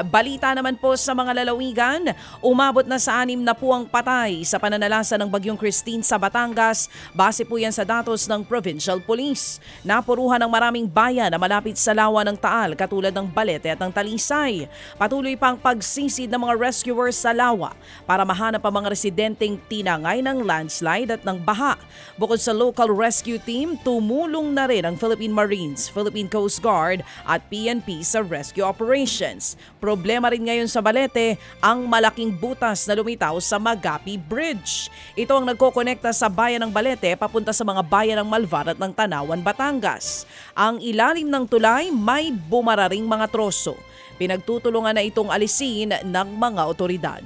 Balita naman po sa mga lalawigan, umabot na sa 6 na po ang patay sa pananalasa ng Bagyong Christine sa Batangas. Base po yan sa datos ng Provincial Police. Napuruhan ng maraming bayan na malapit sa lawa ng Taal katulad ng Balete at ng Talisay. Patuloy pang pagsisid ng mga rescuers sa lawa para mahanap ang mga residenteng tinangay ng landslide at ng baha. Bukod sa local rescue team, tumulong na rin ang Philippine Marines, Philippine Coast Guard at PNP sa rescue operations. Problema rin ngayon sa Balete ang malaking butas na lumitaw sa Magapi Bridge. Ito ang nagkokonekta sa bayan ng Balete papunta sa mga bayan ng Malvar at ng Tanawan, Batangas. Ang ilalim ng tulay may bumararing mga troso. Pinagtutulungan na itong alisin ng mga otoridad.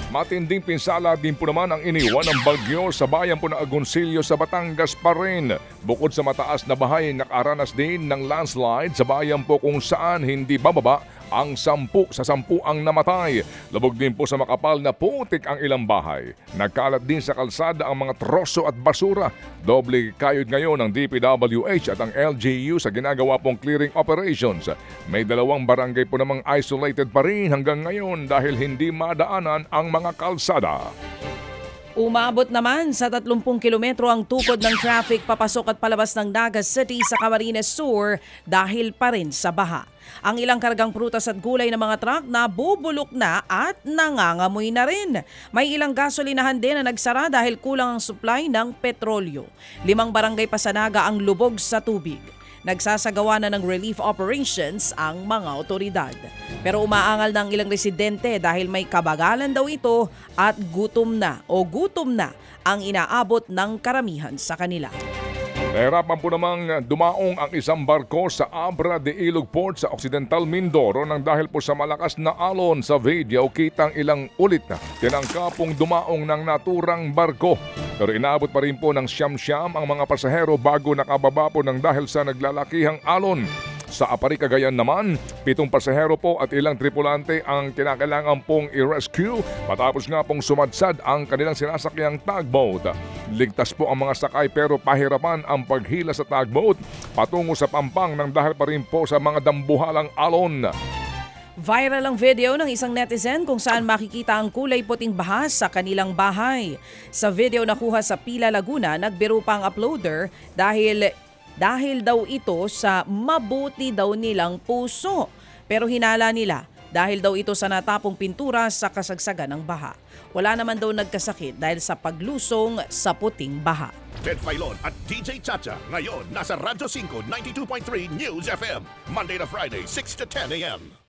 Matinding pinsala din po naman ang iniwan ng bagyo sa bayan po ng Agoncillo sa Batangas pa rin. Bukod sa mataas na bahay, nakaranas din ng landslide sa bayan po kung saan hindi bababa ang 10 sa 10 ang namatay. Lubog din po sa makapal na putik ang ilang bahay. Nagkalat din sa kalsada ang mga troso at basura. Doble kayod ngayon ng DPWH at ang LGU sa ginagawa pong clearing operations. May 2 barangay po namang isolated pa rin hanggang ngayon dahil hindi madaanan ang mga kalsada. Umabot naman sa 30 kilometro ang tukod ng traffic papasok at palabas ng Naga City sa Camarines Sur dahil pa rin sa baha. Ang ilang kargang prutas at gulay ng mga truck na bubulok na at nangangamoy na rin. May ilang gasolinahan din na nagsara dahil kulang ang supply ng petrolyo. 5 barangay pa sa Naga ang lubog sa tubig. Nagsasagawa na ng relief operations ang mga otoridad. Pero umaangal ng ilang residente dahil may kabagalan daw ito at gutom na ang inaabot ng karamihan sa kanila. Nahirapan po namang dumaong ang isang barko sa Abra de Ilog Port sa Occidental Mindoro nang dahil po sa malakas na alon. Sa video, kitang ilang ulit na tinangka pong dumaong ng naturang barko. Pero inaabot pa rin po ng siyam-siyam ang mga pasahero bago nakababa po ng dahil sa naglalakihang alon. Sa Apari, Cagayan naman, 7 pasahero po at ilang tripulante ang kinakailangan pong i-rescue matapos nga pong sumadsad ang kanilang sinasakyang tugboat. Ligtas po ang mga sakay pero pahirapan ang paghila sa tugboat patungo sa Pampang nang dahil pa rin po sa mga dambuhalang alon. Viral ang video ng isang netizen kung saan makikita ang kulay puting baha sa kanilang bahay. Sa video nakuha sa Pila, Laguna, nagbiro pa ang uploader dahil daw ito sa mabuti daw nilang puso. Pero hinala nila dahil daw ito sa natapong pintura sa kasagsagan ng baha. Wala naman daw nagkasakit dahil sa paglusong sa puting baha. Ted Filon at DJ Chacha ngayon nasa Radyo 5 92.3 News FM Monday to Friday 6 to 10 a.m.